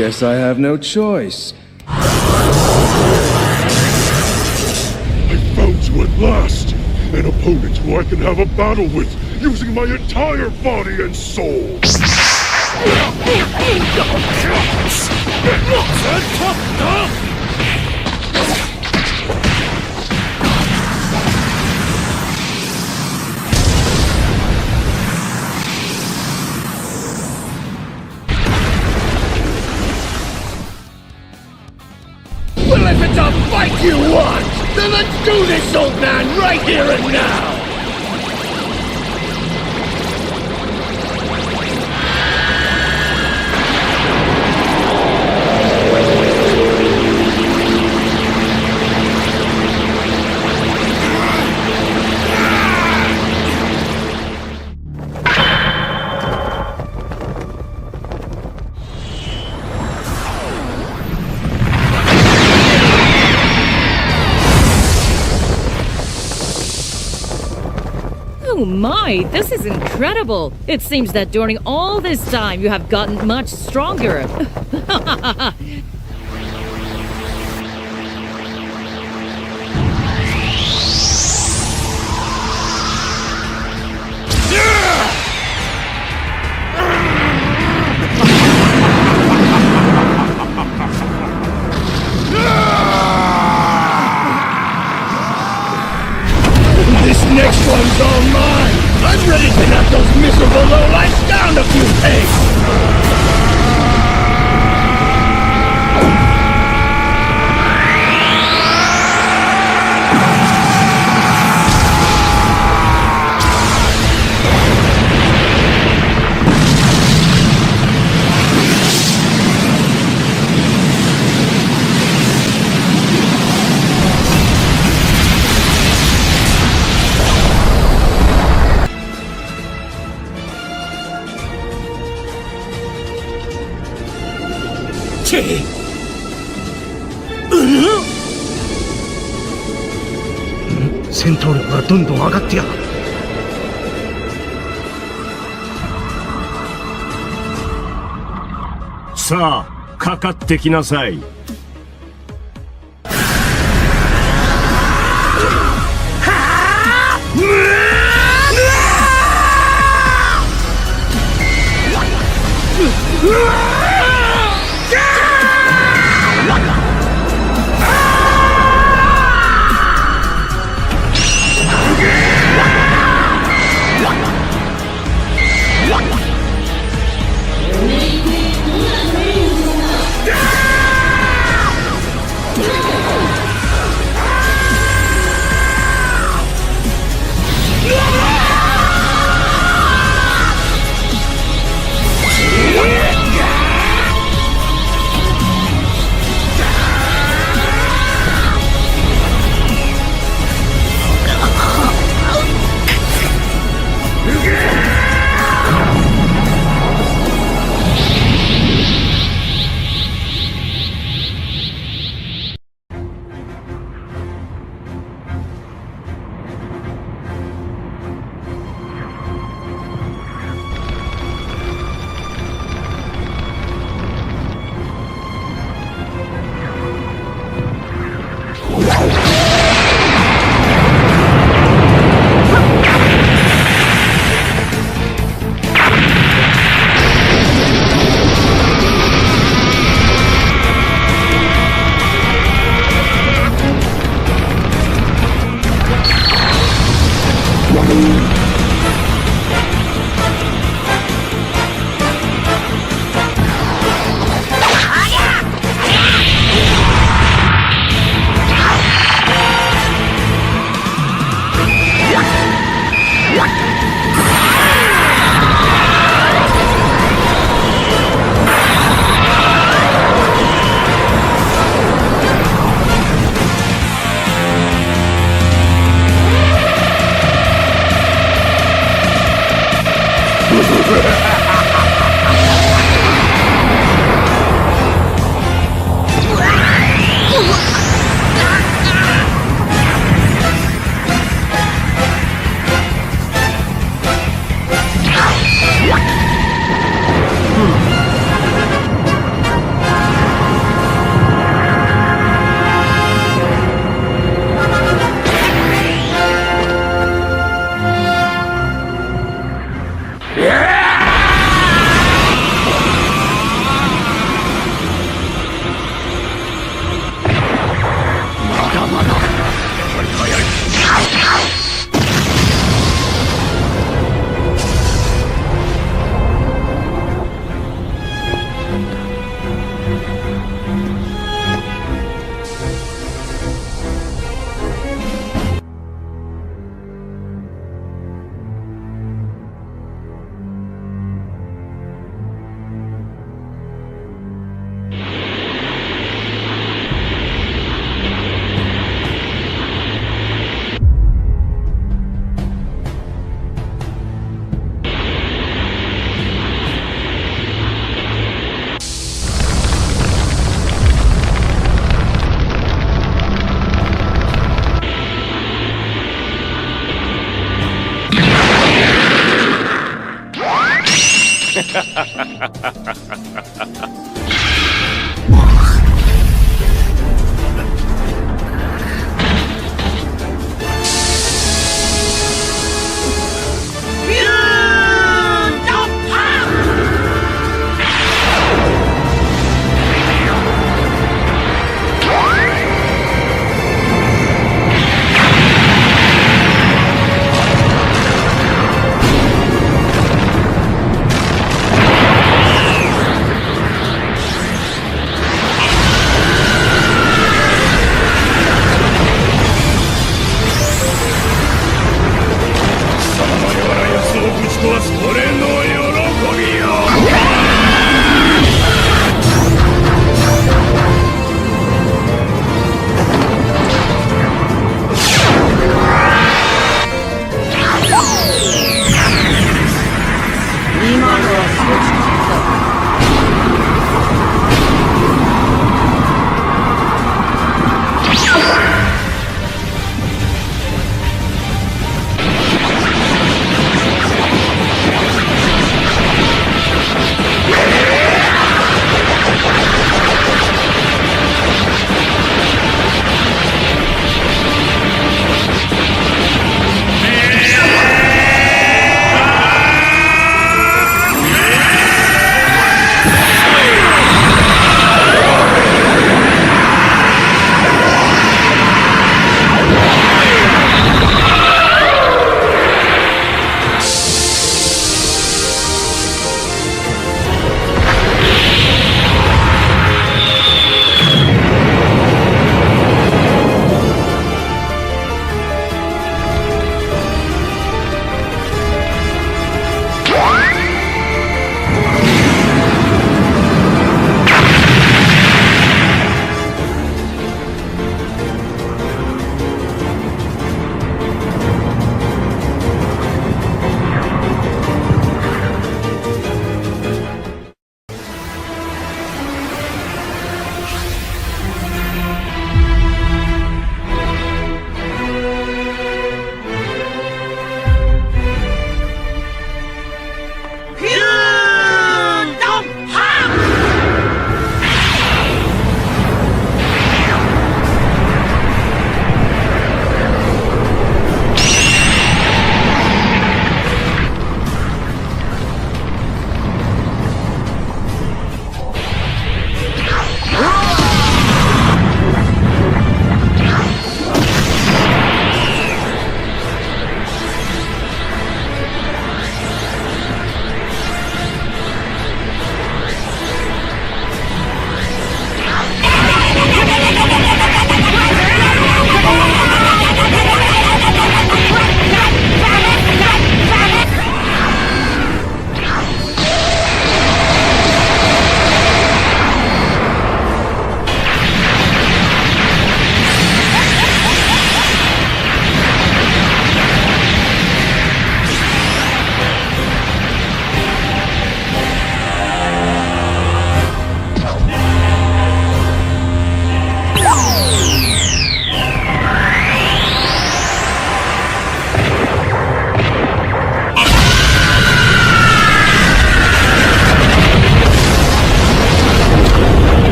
Guess I have no choice. I found you at last! An opponent who I can have a battle with, using my entire body and soul! Well, if it's a fight you want, then let's do this, old man, right here and now! Oh my, this is incredible! It seems that during all this time you have gotten much stronger. This next one's all mine! I'm ready to knock those miserable lowlifes down a few pegs! Hmm? 戦闘力がどんどん上がってやがる。さあ、かかってきなさい。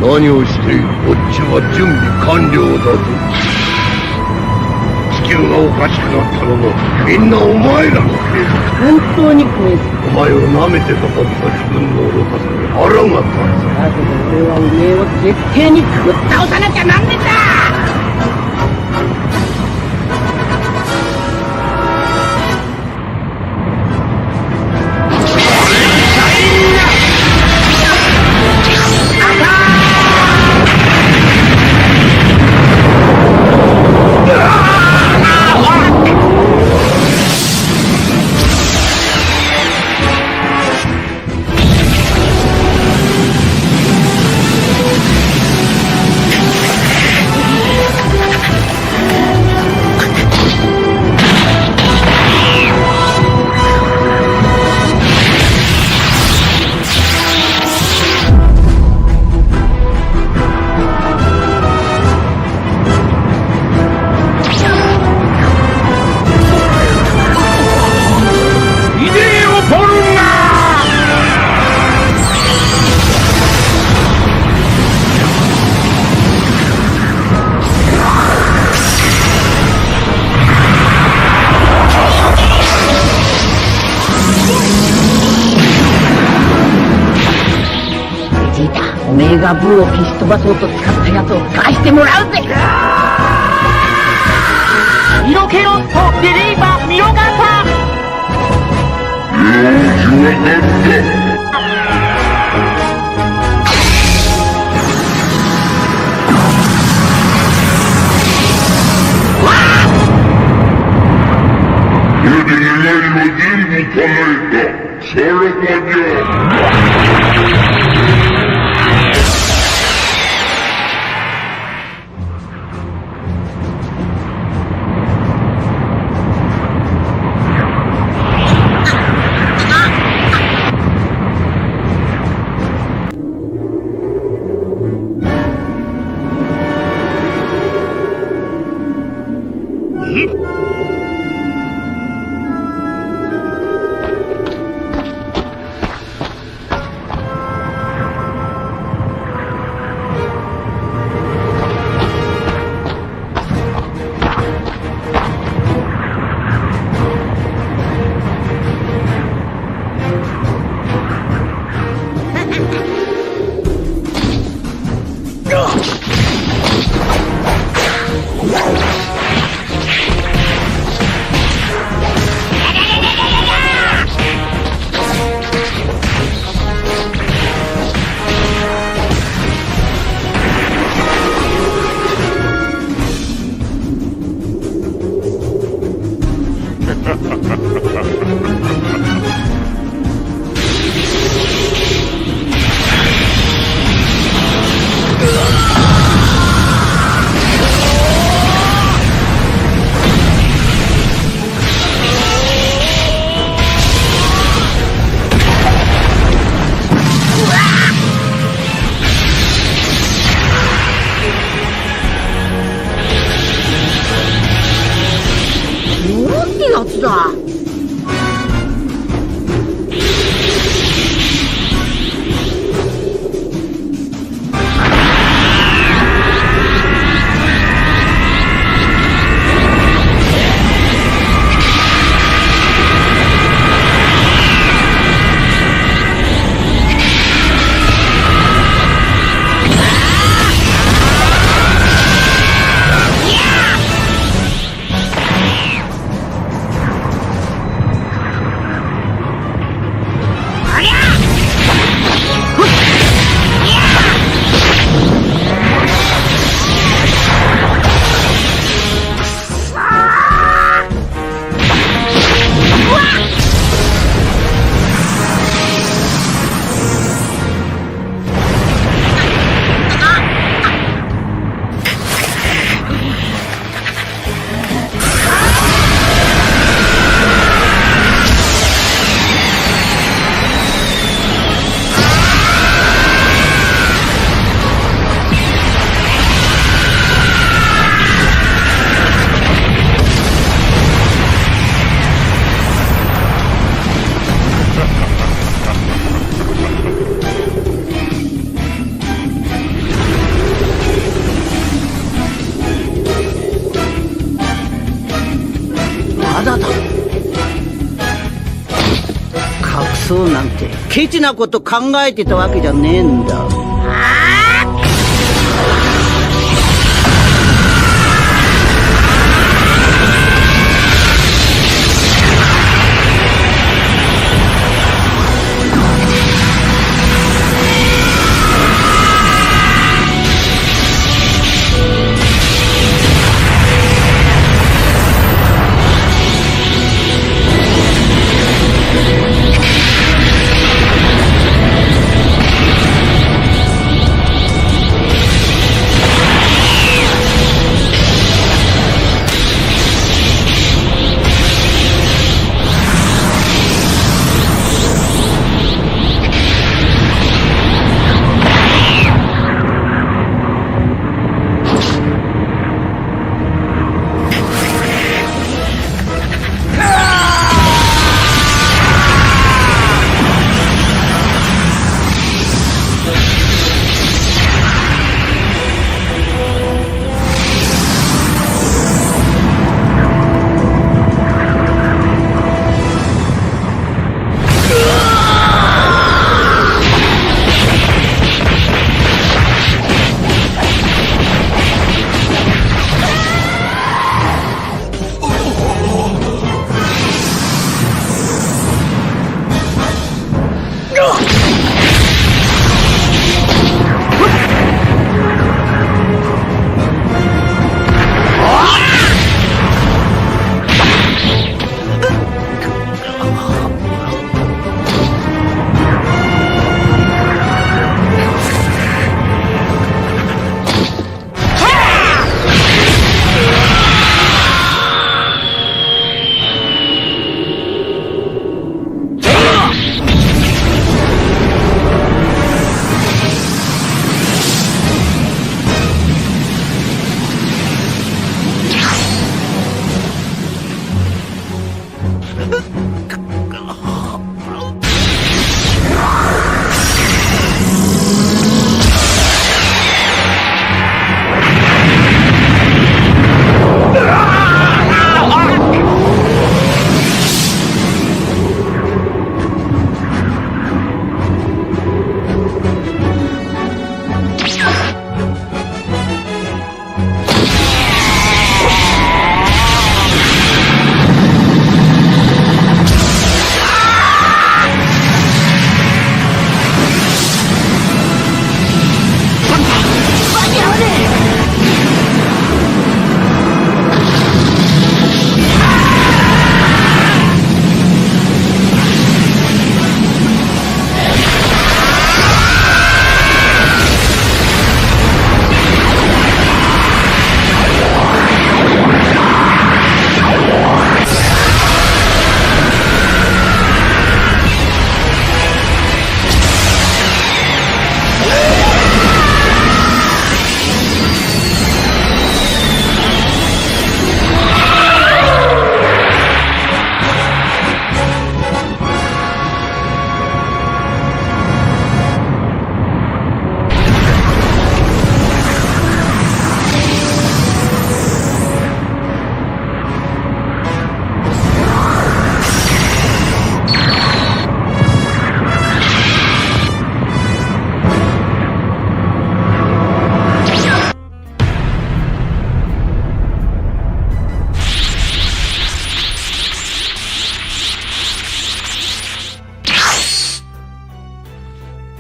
何をしている？こっちは準備完了だぞ。地球がおかしくなったのもみんなお前らのせいだ。本当に悔しい。お前を舐めてたはずだ。自分の愚かさに腹が立つ。だけど俺はおめえを絶対にぶっ倒さなきゃなんねえんだ。おめえがブーを消し飛ばそうと使ったやつを返してもらうぜ。色気ロストデリーバーミオガタ。これで願いは全部叶えた。さらばじゃ。ケチなこと考えてたわけじゃねえんだ。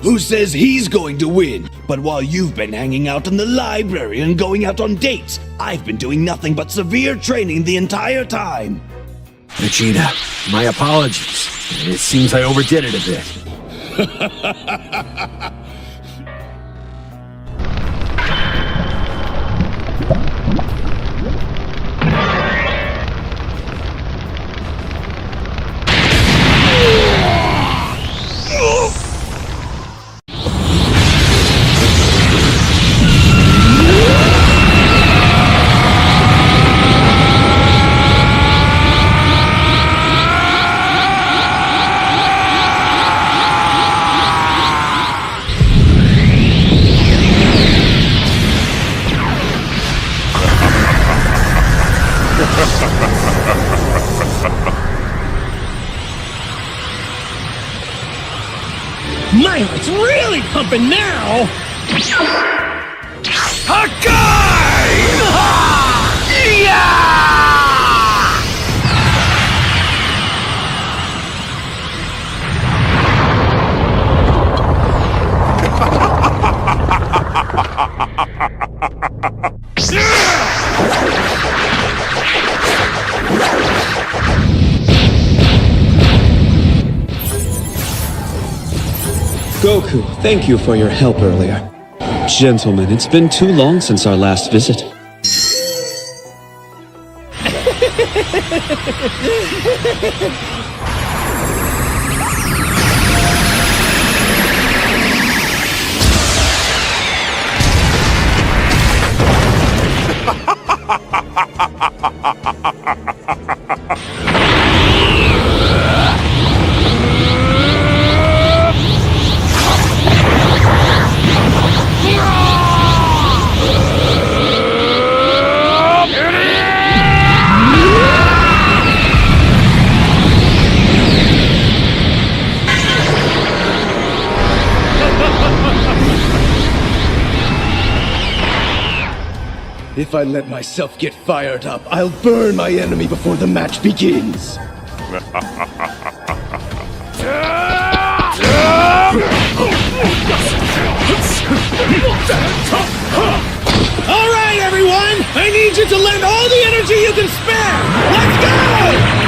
Who says he's going to win? But while you've been hanging out in the library and going out on dates, I've been doing nothing but severe training the entire time. Vegeta, my apologies. It seems I overdid it a bit. It's really pumping now! Goku, thank you for your help earlier. Gentlemen, it's been too long since our last visit. If I let myself get fired up, I'll burn my enemy before the match begins. All right, everyone! I need you to lend all the energy you can spare! Let's go!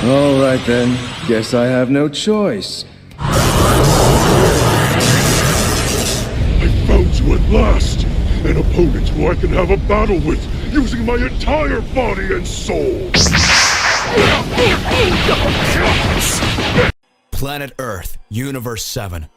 All right then. Guess I have no choice. I found you at last! An opponent who I can have a battle with, using my entire body and soul! Planet Earth, Universe 7.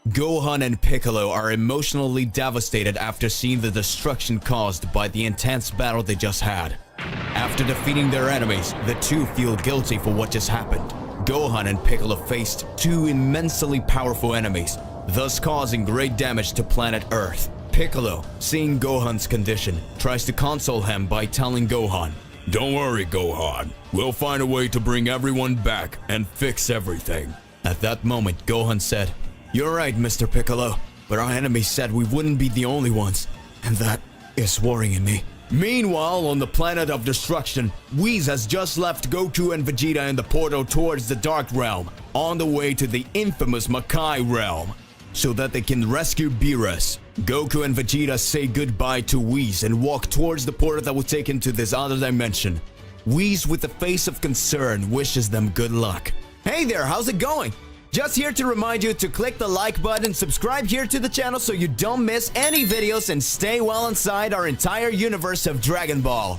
Gohan and Piccolo are emotionally devastated after seeing the destruction caused by the intense battle they just had. After defeating their enemies, the two feel guilty for what just happened. Gohan and Piccolo faced two immensely powerful enemies, thus causing great damage to planet Earth. Piccolo, seeing Gohan's condition, tries to console him by telling Gohan, "Don't worry, Gohan. We'll find a way to bring everyone back and fix everything." At that moment, Gohan said, "You're right, Mr. Piccolo, but our enemies said we wouldn't be the only ones, and that is worrying me." Meanwhile, on the planet of destruction, Whis has just left Goku and Vegeta in the portal towards the Dark Realm, on the way to the infamous Makai Realm, so that they can rescue Beerus. Goku and Vegeta say goodbye to Whis and walk towards the portal that will take into this other dimension. Whis, with a face of concern, wishes them good luck. Hey there, how's it going? Just here to remind you to click the like button, subscribe here to the channel so you don't miss any videos, and stay well inside our entire universe of Dragon Ball.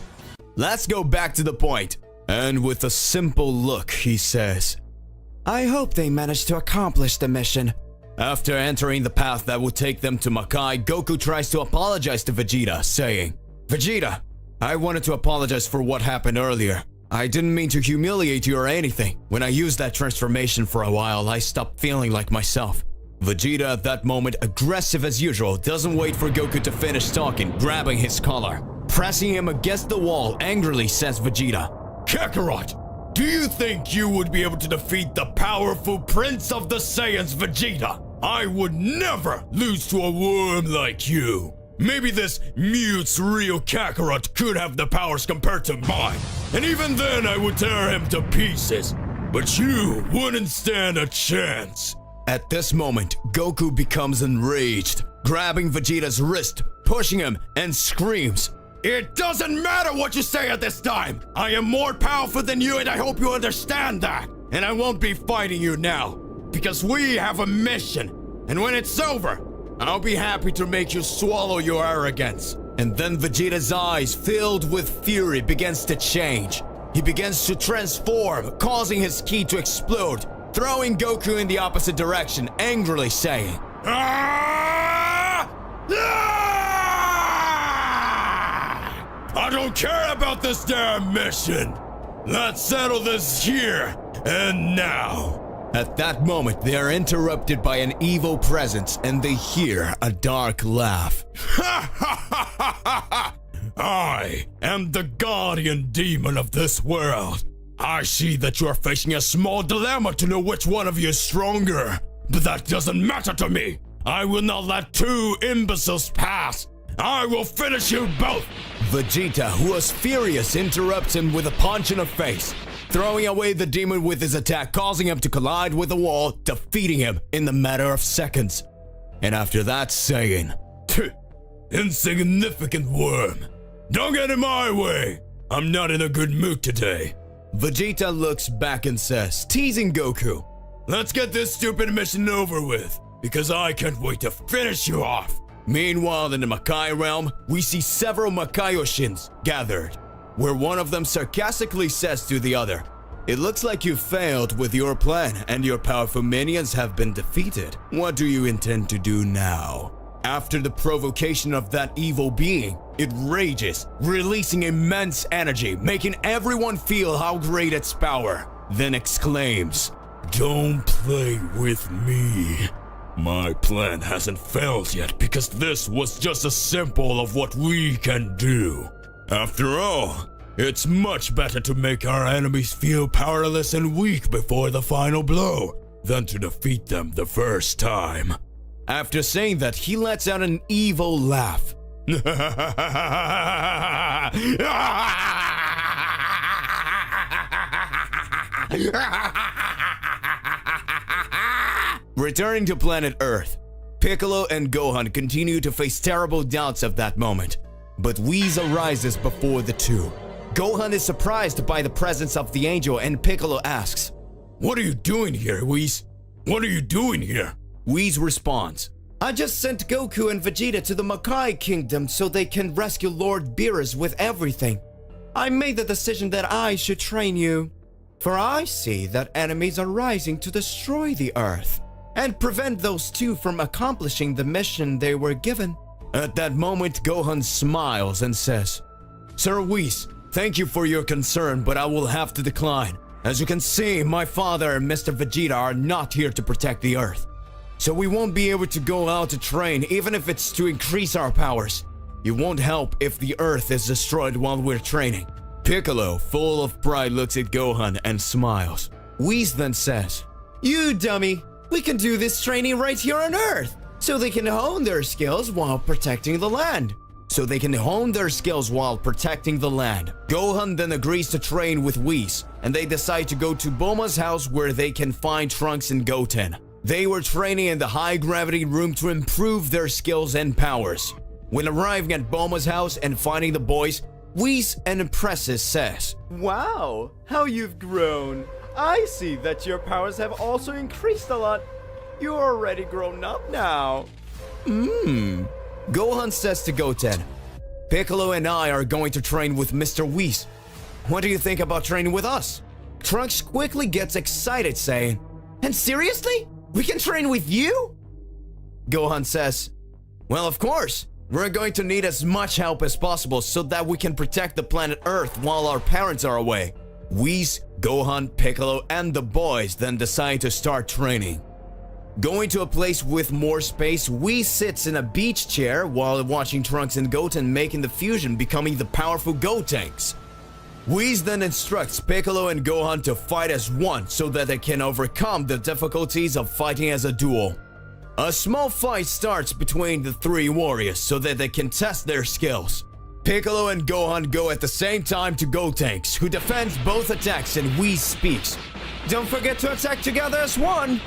Let's go back to the point. And with a simple look, he says, "I hope they managed to accomplish the mission." After entering the path that would take them to Makai, Goku tries to apologize to Vegeta, saying, "Vegeta, I wanted to apologize for what happened earlier. I didn't mean to humiliate you or anything. When I used that transformation for a while, I stopped feeling like myself." Vegeta, at that moment, aggressive as usual, doesn't wait for Goku to finish talking, grabbing his collar. Pressing him against the wall, angrily says Vegeta, "Kakarot, do you think you would be able to defeat the powerful Prince of the Saiyans, Vegeta? I would never lose to a worm like you. Maybe this mute's real Kakarot could have the powers compared to mine, and even then I would tear him to pieces. But you wouldn't stand a chance." At this moment, Goku becomes enraged, grabbing Vegeta's wrist, pushing him, and screams, "It doesn't matter what you say at this time! I am more powerful than you, and I hope you understand that! And I won't be fighting you now, because we have a mission, and when it's over, I'll be happy to make you swallow your arrogance." And then Vegeta's eyes, filled with fury, begins to change. he begins to transform, causing his ki to explode, throwing Goku in the opposite direction, angrily saying, "Ah! Ah! I don't care about this damn mission! Let's settle this here and now!" At that moment, they are interrupted by an evil presence and they hear a dark laugh. I am the guardian demon of this world. I see that you are facing a small dilemma to know which one of you is stronger. But that doesn't matter to me. I will not let two imbeciles pass. I will finish you both. Vegeta, who was furious, interrupts him with a punch in the face, throwing away the demon with his attack, causing him to collide with the wall, defeating him in the matter of seconds. And after that, saying, "Insignificant worm, don't get in my way. I'm not in a good mood today." Vegeta looks back and says, teasing Goku, "Let's get this stupid mission over with, because I can't wait to finish you off." Meanwhile, in the Makai realm, we see several Makaioshins gathered, where one of them sarcastically says to the other, "It looks like you failed with your plan and your powerful minions have been defeated. What do you intend to do now?" After the provocation of that evil being, it rages, releasing immense energy, making everyone feel how great its power, then exclaims, "Don't play with me. My plan hasn't failed yet because this was just a sample of what we can do. After all, it's much better to make our enemies feel powerless and weak before the final blow than to defeat them the first time." After saying that, he lets out an evil laugh. Returning to planet Earth, Piccolo and Gohan continue to face terrible doubts at that moment, but Whis arises before the two. Gohan is surprised by the presence of the angel and Piccolo asks, "What are you doing here, Whis? What are you doing here?" Whis responds, "I just sent Goku and Vegeta to the Makai Kingdom so they can rescue Lord Beerus with everything. I made the decision that I should train you, for I see that enemies are rising to destroy the Earth and prevent those two from accomplishing the mission they were given." At that moment, Gohan smiles and says, "Sir Whis, thank you for your concern, but I will have to decline. As you can see, my father and Mr. Vegeta are not here to protect the Earth. So we won't be able to go out to train even if it's to increase our powers. It won't help if the Earth is destroyed while we're training." Piccolo, full of pride, looks at Gohan and smiles. Whis then says, "You dummy, we can do this training right here on Earth, so they can hone their skills while protecting the land." Gohan then agrees to train with Whis, and they decide to go to Bulma's house where they can find Trunks and Goten. They were training in the high-gravity room to improve their skills and powers. When arriving at Bulma's house and finding the boys, Whis and Impresses says, "Wow, how you've grown. I see that your powers have also increased a lot. You're already grown up now." Gohan says to Goten, "Piccolo and I are going to train with Mr. Whis. What do you think about training with us?" Trunks quickly gets excited, saying, "And seriously? We can train with you?" Gohan says, "Well, of course. We're going to need as much help as possible so that we can protect the planet Earth while our parents are away." Whis, Gohan, Piccolo, and the boys then decide to start training. Going to a place with more space, Whis sits in a beach chair while watching Trunks and Goten making the fusion, becoming the powerful Gotenks. Whis then instructs Piccolo and Gohan to fight as one so that they can overcome the difficulties of fighting as a duo. A small fight starts between the three warriors so that they can test their skills. Piccolo and Gohan go at the same time to Gotenks, who defends both attacks, and Whis speaks, "Don't forget to attack together as one.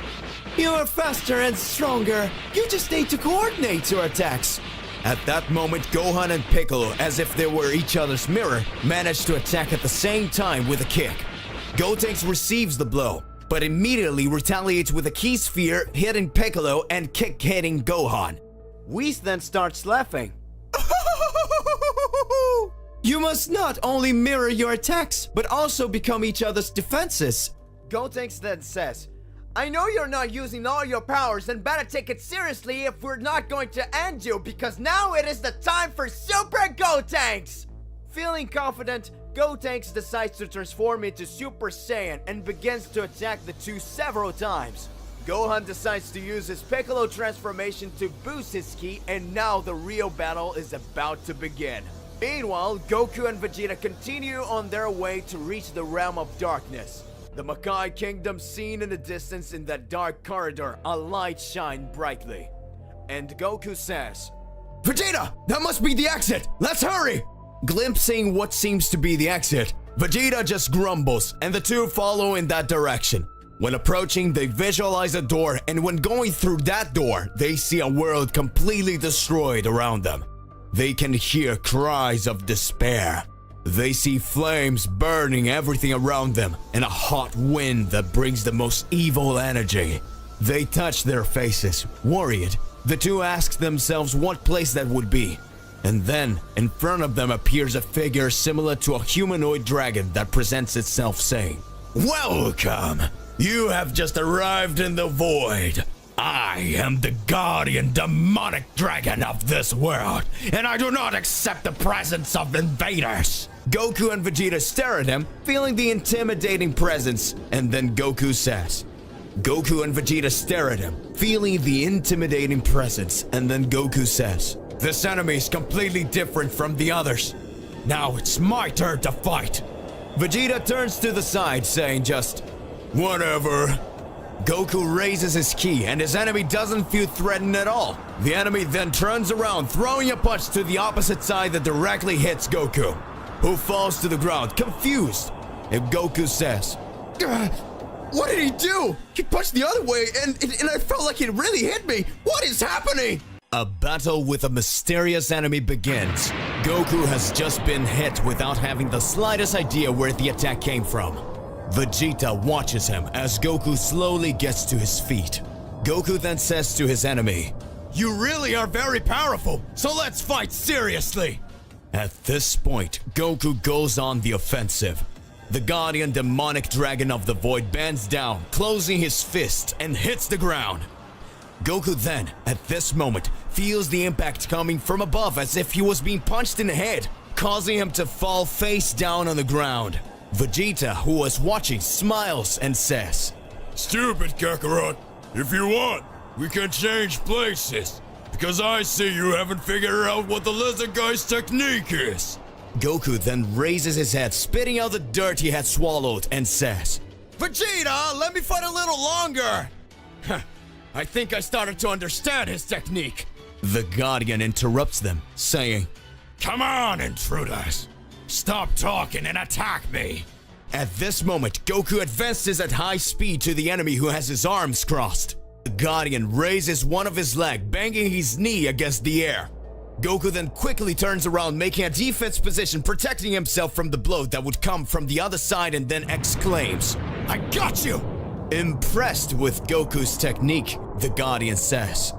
You are faster and stronger. You just need to coordinate your attacks." At that moment, Gohan and Piccolo, as if they were each other's mirror, manage to attack at the same time with a kick. Gotenks receives the blow, but immediately retaliates with a Ki Sphere, hitting Piccolo and kick hitting Gohan. Whis then starts laughing. You must not only mirror your attacks, but also become each other's defenses. Gotenks then says, I know you're not using all your powers and better take it seriously if we're not going to end you because now it is the time for Super Gotenks! Feeling confident, Gotenks decides to transform into Super Saiyan and begins to attack the two several times. Gohan decides to use his Piccolo transformation to boost his ki, and now the real battle is about to begin. Meanwhile, Goku and Vegeta continue on their way to reach the realm of darkness. The Makai Kingdom seen in the distance in that dark corridor, a light shine brightly. And Goku says, Vegeta, that must be the exit! Let's hurry! Glimpsing what seems to be the exit, Vegeta just grumbles and the two follow in that direction. When approaching, they visualize a door, and when going through that door, they see a world completely destroyed around them. They can hear cries of despair. They see flames burning everything around them and a hot wind that brings the most evil energy. They touch their faces, worried. The two ask themselves what place that would be. And then, in front of them appears a figure similar to a humanoid dragon that presents itself saying, Welcome! You have just arrived in the void. I am the guardian demonic dragon of this world, and I do not accept the presence of invaders. Goku and Vegeta stare at him, feeling the intimidating presence, and then Goku says, Goku and Vegeta stare at him, feeling the intimidating presence, and then Goku says, This enemy is completely different from the others. Now it's my turn to fight. Vegeta turns to the side, saying just, Whatever. Goku raises his ki and his enemy doesn't feel threatened at all. The enemy then turns around, throwing a punch to the opposite side that directly hits Goku, who falls to the ground, confused. And Goku says, What did he do? He punched the other way and I felt like it really hit me. What is happening? A battle with a mysterious enemy begins. Goku has just been hit without having the slightest idea where the attack came from. Vegeta watches him as Goku slowly gets to his feet. Goku then says to his enemy, You really are very powerful, so let's fight seriously! At this point, Goku goes on the offensive. The guardian demonic dragon of the void bends down, closing his fist, and hits the ground. Goku then, at this moment, feels the impact coming from above as if he was being punched in the head, causing him to fall face down on the ground. Vegeta, who was watching, smiles and says, Stupid Kakarot, if you want, we can change places, because I see you haven't figured out what the lizard guy's technique is. Goku then raises his head, spitting out the dirt he had swallowed, and says, Vegeta, let me fight a little longer! I think I started to understand his technique. The Guardian interrupts them, saying, Come on, intruders! Stop talking and attack me! At this moment, Goku advances at high speed to the enemy who has his arms crossed. The Guardian raises one of his legs, banging his knee against the air. Goku then quickly turns around, making a defense position, protecting himself from the blow that would come from the other side, and then exclaims, I got you! Impressed with Goku's technique, the Guardian says,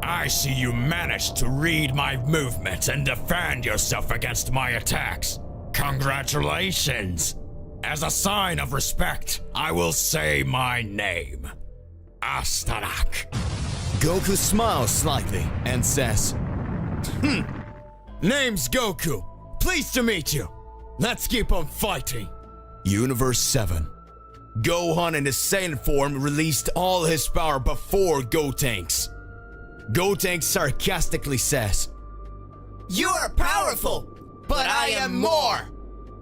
I see you managed to read my movements and defend yourself against my attacks. Congratulations! As a sign of respect, I will say my name. Astarak. Goku smiles slightly and says, Name's Goku. Pleased to meet you. Let's keep on fighting. Universe 7. Gohan in his Saiyan form released all his power before Gotenks. Gotenks sarcastically says, You are powerful, but I am more!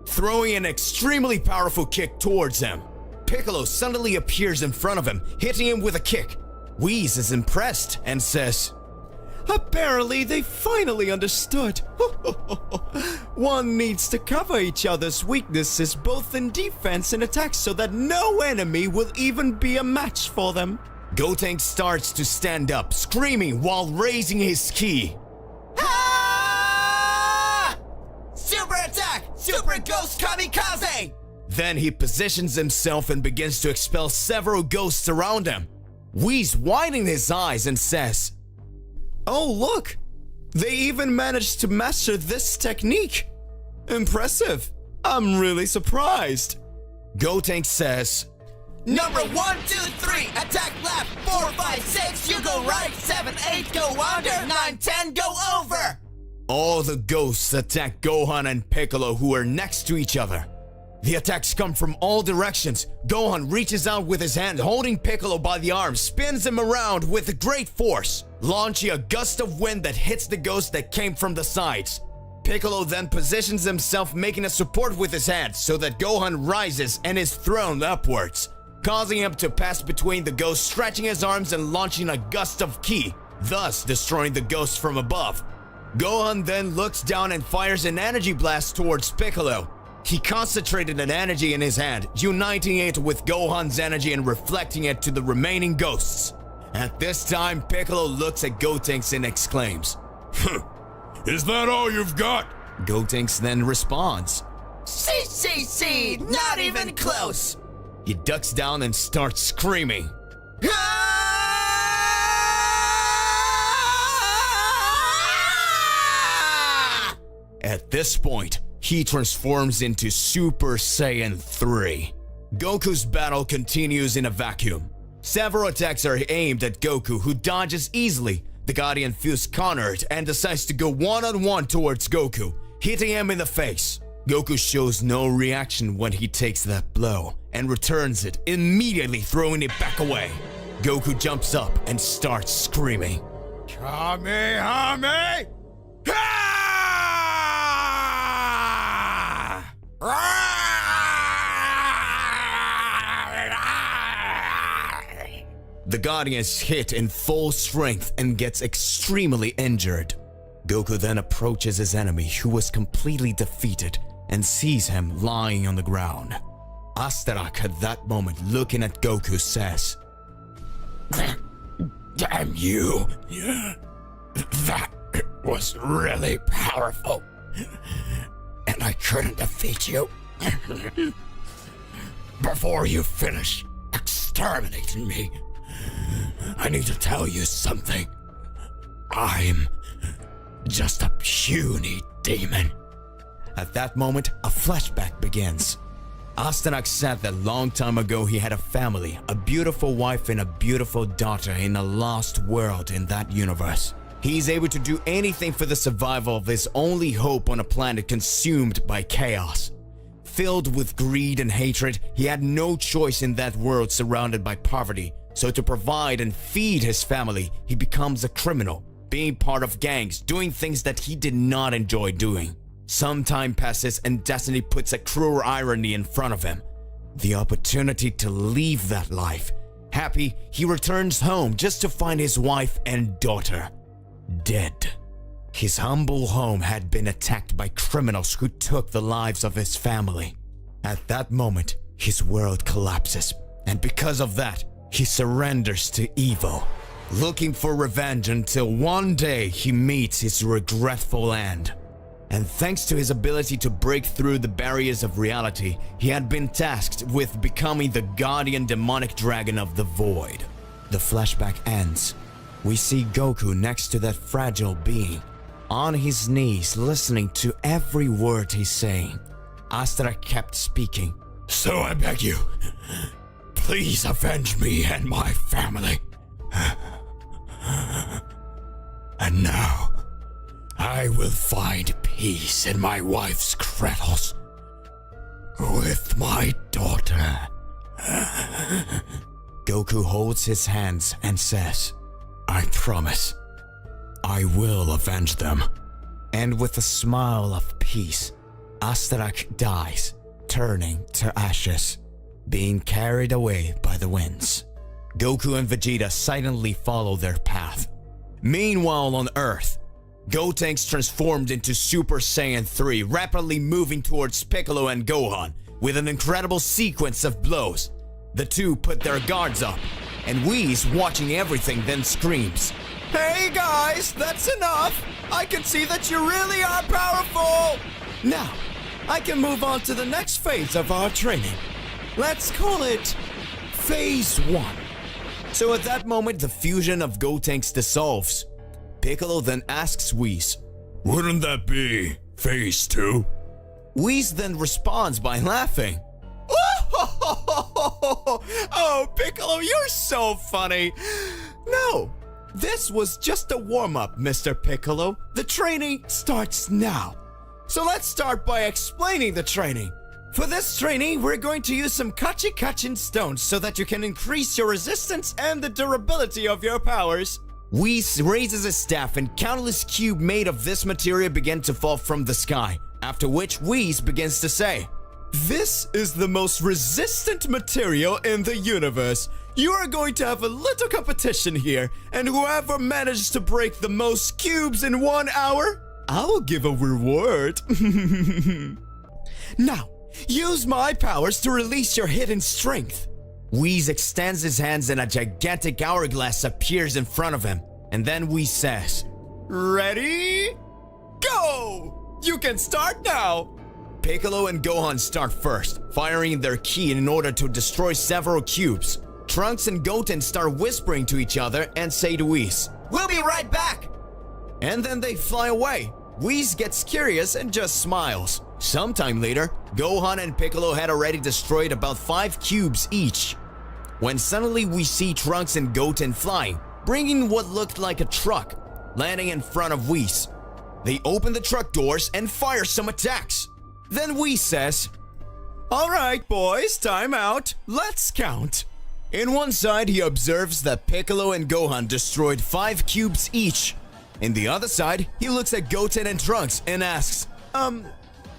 Throwing an extremely powerful kick towards him. Piccolo suddenly appears in front of him, hitting him with a kick. Whis is impressed and says, Apparently they finally understood. One needs to cover each other's weaknesses both in defense and attack so that no enemy will even be a match for them. Gotenks starts to stand up, screaming while raising his ki. Ah! Super attack! Super Ghost Kamikaze! Then he positions himself and begins to expel several ghosts around him. Whis widening his eyes and says, Oh look! They even managed to master this technique! Impressive. I'm really surprised. Gotenks says, Number 1, 2, 3, attack left. 4, 5, 6, you go right. 7, 8, go under. 9, 10, go over. all the ghosts attack Gohan and Piccolo, who are next to each other. The attacks come from all directions. Gohan reaches out with his hand, holding Piccolo by the arm, spins him around with great force, launching a gust of wind that hits the ghost that came from the sides. Piccolo then positions himself, making a support with his hand so that Gohan rises and is thrown upwards, causing him to pass between the ghosts, stretching his arms and launching a gust of ki, thus destroying the ghosts from above. Gohan then looks down and fires an energy blast towards Piccolo. He concentrated an energy in his hand, uniting it with Gohan's energy and reflecting it to the remaining ghosts. At this time, Piccolo looks at Gotenks and exclaims, "Is that all you've got?" Gotenks then responds, See, not even close. He ducks down and starts screaming. At this point, he transforms into Super Saiyan 3. Goku's battle continues in a vacuum. Several attacks are aimed at Goku, who dodges easily. The Guardian feels cornered and decides to go one-on-one towards Goku, hitting him in the face. Goku shows no reaction when he takes that blow and returns it, immediately throwing it back away. Goku jumps up and starts screaming, Kamehame! The Guardian is hit in full strength and gets extremely injured. Goku then approaches his enemy, who was completely defeated, and sees him lying on the ground. Astarak at that moment, looking at Goku, says, Damn you! That was really powerful. And I couldn't defeat you. Before you finish exterminating me, I need to tell you something. I'm just a puny demon. At that moment, a flashback begins. Astanak said that long time ago he had a family, a beautiful wife and a beautiful daughter in a lost world in that universe. He's able to do anything for the survival of his only hope on a planet consumed by chaos. Filled with greed and hatred, he had no choice in that world surrounded by poverty. So to provide and feed his family, he becomes a criminal, being part of gangs, doing things that he did not enjoy doing. Some time passes and destiny puts a cruel irony in front of him. The opportunity to leave that life. Happy, he returns home just to find his wife and daughter dead. His humble home had been attacked by criminals who took the lives of his family. At that moment, his world collapses, and because of that, he surrenders to evil, looking for revenge until one day he meets his regretful end. And thanks to his ability to break through the barriers of reality, he had been tasked with becoming the guardian demonic dragon of the void. The flashback ends. We see Goku next to that fragile being, on his knees listening to every word he's saying. Astra kept speaking. So I beg you, please avenge me and my family. And now, I will find peace in my wife's cradles with my daughter. Goku holds his hands and says, I promise, I will avenge them. And with a smile of peace, Astarak dies, turning to ashes, being carried away by the winds. Goku and Vegeta silently follow their path. Meanwhile on Earth, Gotenks transformed into Super Saiyan 3, rapidly moving towards Piccolo and Gohan with an incredible sequence of blows. The two put their guards up, and Whis, watching everything, then screams, Hey guys, that's enough. I can see that you really are powerful. Now, I can move on to the next phase of our training. Let's call it Phase 1. So at that moment, the fusion of Gotenks dissolves. Piccolo then asks Whis, Wouldn't that be Phase 2? Whis then responds by laughing. Oh, Piccolo, you're so funny. No, this was just a warm-up, Mr. Piccolo. The training starts now. So let's start by explaining the training. For this training, we're going to use some Kachin stones so that you can increase your resistance and the durability of your powers. Whis raises his staff and countless cubes made of this material begin to fall from the sky, after which Whis begins to say, "This is the most resistant material in the universe. You are going to have a little competition here, and whoever manages to break the most cubes in 1 hour, I will give a reward." Now, use my powers to release your hidden strength. Whis extends his hands and a gigantic hourglass appears in front of him. And then Whis says, "Ready? Go! You can start now!" Piccolo and Gohan start first, firing their ki in order to destroy several cubes. Trunks and Goten start whispering to each other and say to Whis, "We'll be right back!" and then they fly away. Whis gets curious and just smiles. Sometime later, Gohan and Piccolo had already destroyed about 5 cubes each, when suddenly we see Trunks and Goten flying, bringing what looked like a truck, landing in front of Whis. They open the truck doors and fire some attacks. Then Whis says, "Alright boys, time out. Let's count." In one side, he observes that Piccolo and Gohan destroyed 5 cubes each. In the other side, he looks at Goten and Trunks and asks,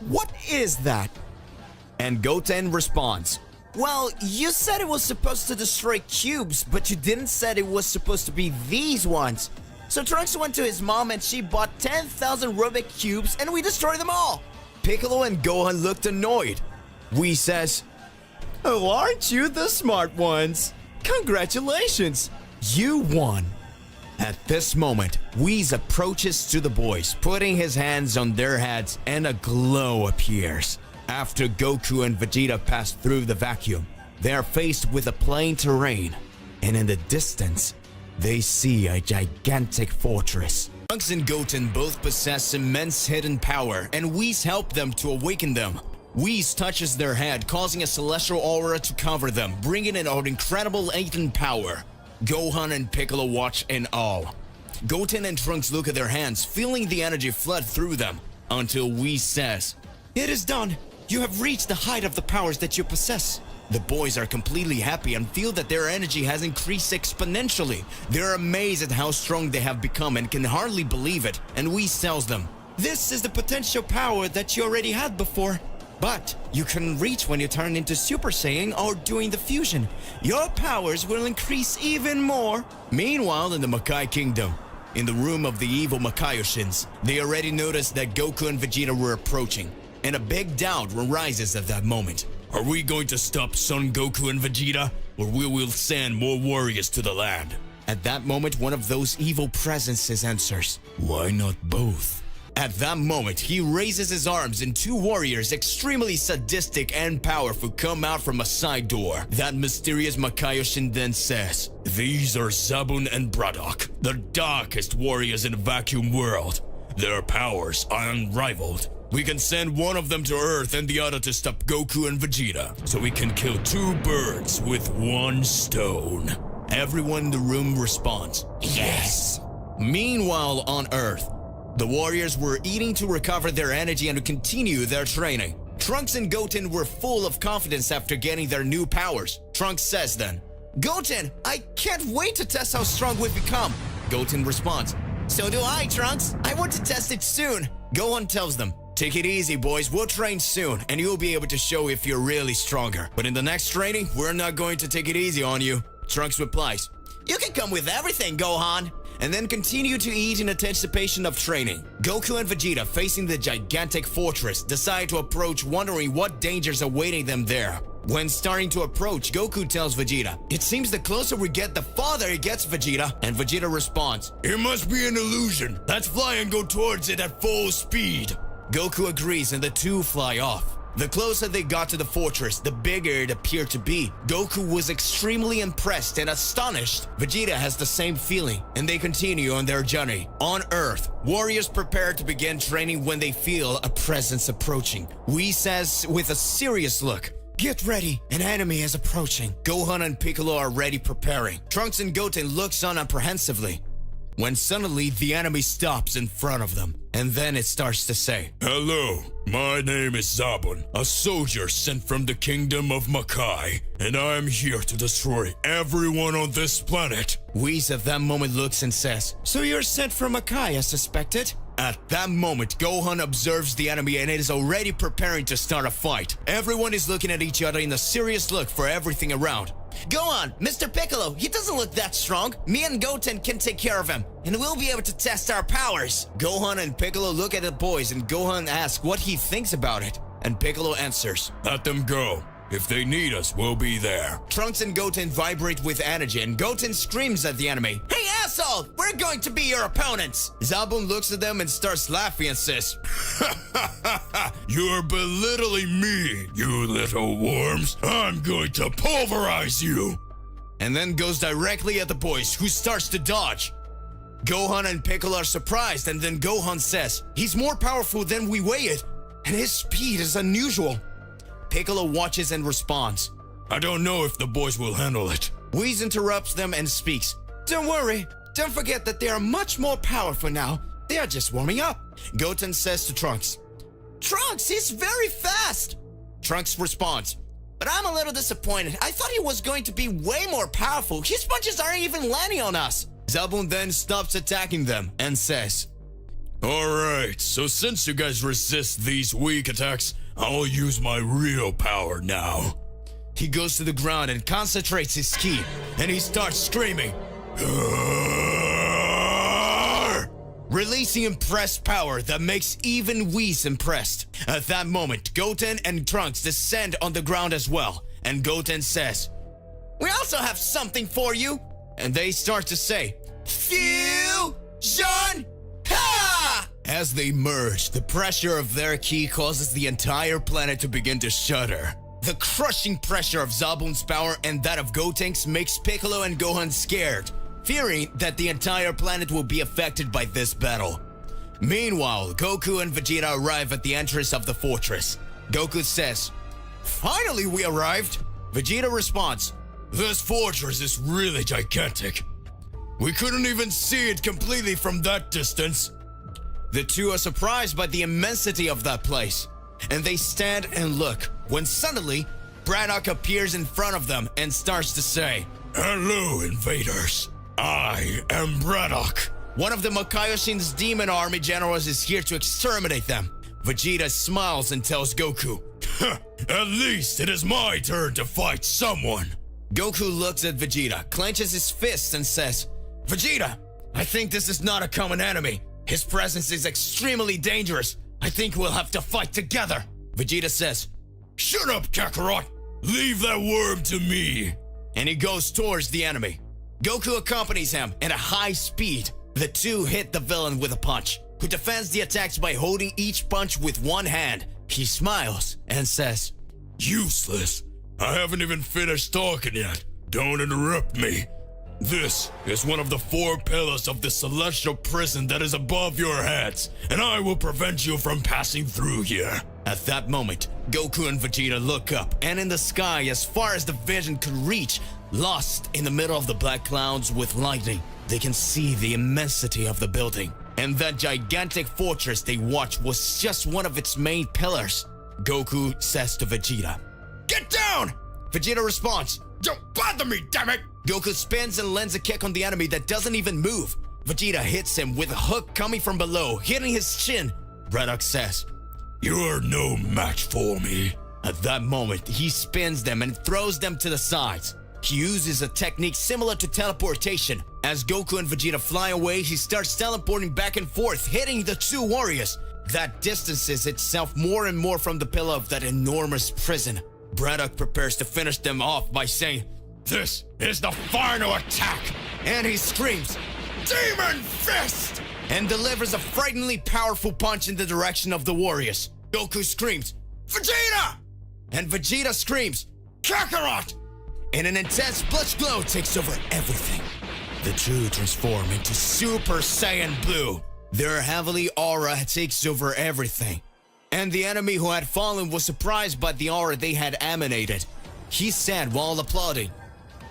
What is that? And Goten responds, "Well, you said it was supposed to destroy cubes, but you didn't said it was supposed to be these ones. So Trunks went to his mom and she bought 10,000 Rubik cubes and we destroyed them all." Piccolo and Gohan looked annoyed. Whis says, "Oh, aren't you the smart ones? Congratulations, you won." At this moment, Whis approaches to the boys, putting his hands on their heads and a glow appears. After Goku and Vegeta pass through the vacuum, they are faced with a plain terrain, and in the distance, they see a gigantic fortress. Trunks and Goten both possess immense hidden power, and Whis help them to awaken them. Whis touches their head, causing a celestial aura to cover them, bringing in an incredible latent power. Gohan and Piccolo watch in awe. Goten and Trunks look at their hands, feeling the energy flood through them, until Whis says, "It is done. You have reached the height of the powers that you possess." The boys are completely happy and feel that their energy has increased exponentially. They're amazed at how strong they have become and can hardly believe it, and Whis tells them, "This is the potential power that you already had before, but you couldn't reach when you turn into Super Saiyan or doing the fusion. Your powers will increase even more." Meanwhile, in the Makai Kingdom, in the room of the evil Makaioshins, they already noticed that Goku and Vegeta were approaching, and a big doubt arises at that moment. Are we going to stop Son Goku and Vegeta, or we will send more warriors to the land? At that moment, one of those evil presences answers, "Why not both?" At that moment, he raises his arms and 2 warriors, extremely sadistic and powerful, come out from a side door. That mysterious Makaiyoshin then says, "These are Zabun and Braddock, the darkest warriors in the vacuum world. Their powers are unrivaled. We can send one of them to Earth and the other to stop Goku and Vegeta, so we can kill 2 birds with 1 stone." Everyone in the room responds, "Yes." Meanwhile, on Earth, the warriors were eating to recover their energy and to continue their training. Trunks and Goten were full of confidence after getting their new powers. Trunks says then, "Goten, I can't wait to test how strong we've become." Goten responds, "So do I, Trunks. I want to test it soon." Gohan tells them, "Take it easy, boys. We'll train soon, and you'll be able to show if you're really stronger. But in the next training, we're not going to take it easy on you." Trunks replies, "You can come with everything, Gohan." And then continue to eat in anticipation of training. Goku and Vegeta, facing the gigantic fortress, decide to approach, wondering what dangers awaiting them there. When starting to approach, Goku tells Vegeta, "It seems the closer we get, the farther it gets, Vegeta." And Vegeta responds, "It must be an illusion. Let's fly and go towards it at full speed." Goku agrees and the 2 fly off. The closer they got to the fortress, the bigger it appeared to be. Goku was extremely impressed and astonished. Vegeta has the same feeling, and they continue on their journey. On Earth, warriors prepare to begin training when they feel a presence approaching. Whis says with a serious look, "Get ready, an enemy is approaching." Gohan and Piccolo are ready preparing. Trunks and Goten looks on apprehensively, when suddenly the enemy stops in front of them, and then it starts to say, "Hello, my name is Zabun, a soldier sent from the kingdom of Makai, and I am here to destroy everyone on this planet." Whis at that moment looks and says, "So you're sent from Makai as suspected?" At that moment, Gohan observes the enemy and is already preparing to start a fight. Everyone is looking at each other in a serious look for everything around. Go on, Mr. Piccolo, he doesn't look that strong. Me and Goten can take care of him, and we'll be able to test our powers. Gohan and Piccolo look at the boys and Gohan asks what he thinks about it. And Piccolo answers, "Let them go. If they need us, we'll be there." Trunks and Goten vibrate with energy and Goten screams at the enemy, "Hey asshole, we're going to be your opponents." Zabun looks at them and starts laughing and says, "You're belittling me, you little worms. I'm going to pulverize you." And then goes directly at the boys, who starts to dodge. Gohan and Piccolo are surprised, and then Gohan says, "He's more powerful than we weighed, and his speed is unusual." Piccolo watches and responds, "I don't know if the boys will handle it." Whis interrupts them and speaks, "Don't worry, don't forget that they are much more powerful now. They are just warming up." Goten says to Trunks, "Trunks, he's very fast." Trunks responds, "But I'm a little disappointed. I thought he was going to be way more powerful. His punches aren't even landing on us." Zabun then stops attacking them and says, "Alright, so since you guys resist these weak attacks, I'll use my real power now." He goes to the ground and concentrates his ki, and he starts screaming, releasing impressed power that makes even Whis impressed. At that moment, Goten and Trunks descend on the ground as well, and Goten says, "We also have something for you." And they start to say, "Fusion! Ha!" As they merge, the pressure of their ki causes the entire planet to begin to shudder. The crushing pressure of Zabun's power and that of Gotenks makes Piccolo and Gohan scared, fearing that the entire planet will be affected by this battle. Meanwhile, Goku and Vegeta arrive at the entrance of the fortress. Goku says, "Finally we arrived!" Vegeta responds, "This fortress is really gigantic. We couldn't even see it completely from that distance." The two are surprised by the immensity of that place, and they stand and look, when suddenly, Braddock appears in front of them and starts to say, "Hello, invaders. I am Braddock." One of the Makaioshin's demon army generals is here to exterminate them. Vegeta smiles and tells Goku, "At least it is my turn to fight someone." Goku looks at Vegeta, clenches his fists and says, "Vegeta, I think this is not a common enemy. His presence is extremely dangerous. I think we'll have to fight together." Vegeta says, "Shut up, Kakarot. Leave that worm to me." And he goes towards the enemy. Goku accompanies him at a high speed. The two hit the villain with a punch, who defends the attacks by holding each punch with one hand. He smiles and says, "Useless. I haven't even finished talking yet. Don't interrupt me. This is one of the 4 pillars of the celestial prison that is above your heads, and I will prevent you from passing through here." At that moment, Goku and Vegeta look up, and in the sky, as far as the vision could reach, lost in the middle of the black clouds with lightning, they can see the immensity of the building. And that gigantic fortress they watch was just one of its main pillars. Goku says to Vegeta, "Get down!" Vegeta responds, "Don't bother me, damn it!" Goku spins and lands a kick on the enemy that doesn't even move. Vegeta hits him with a hook coming from below, hitting his chin. Braddock says, "You're no match for me." At that moment, he spins them and throws them to the sides. He uses a technique similar to teleportation. As Goku and Vegeta fly away, he starts teleporting back and forth, hitting the two warriors. That distances itself more and more from the pillar of that enormous prison. Braddock prepares to finish them off by saying, "This is the final attack!" And he screams, "Demon Fist!" and delivers a frighteningly powerful punch in the direction of the warriors. Goku screams, Vegeta! And Vegeta screams, Kakarot! And an intense blush glow takes over everything. The two transform into Super Saiyan Blue. Their heavenly aura takes over everything. And the enemy who had fallen was surprised by the aura they had emanated. He said while applauding,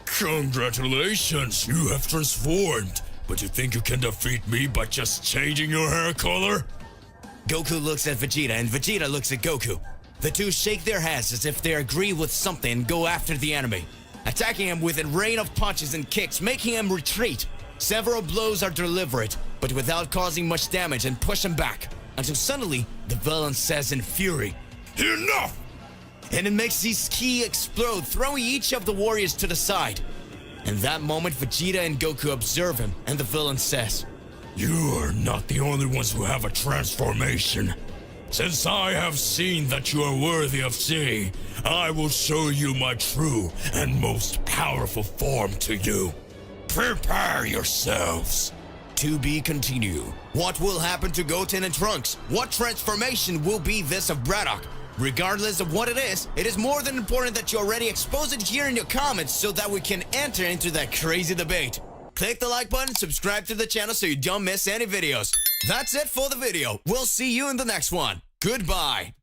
Congratulations, you have transformed. But you think you can defeat me by just changing your hair color? Goku looks at Vegeta and Vegeta looks at Goku. The two shake their heads as if they agree with something and go after the enemy, attacking him with a rain of punches and kicks, making him retreat. Several blows are delivered, but without causing much damage, and push him back, until suddenly the villain says in fury, Enough! And it makes his ki explode, throwing each of the warriors to the side. In that moment, Vegeta and Goku observe him, and the villain says, You are not the only ones who have a transformation. Since I have seen that you are worthy of seeing, I will show you my true and most powerful form to you. Prepare yourselves. To be continued. What will happen to Goten and Trunks? What transformation will be this of Braddock? Regardless of what it is more than important that you already expose it here in your comments so that we can enter into that crazy debate. Click the like button, subscribe to the channel so you don't miss any videos. That's it for the video. We'll see you in the next one. Goodbye.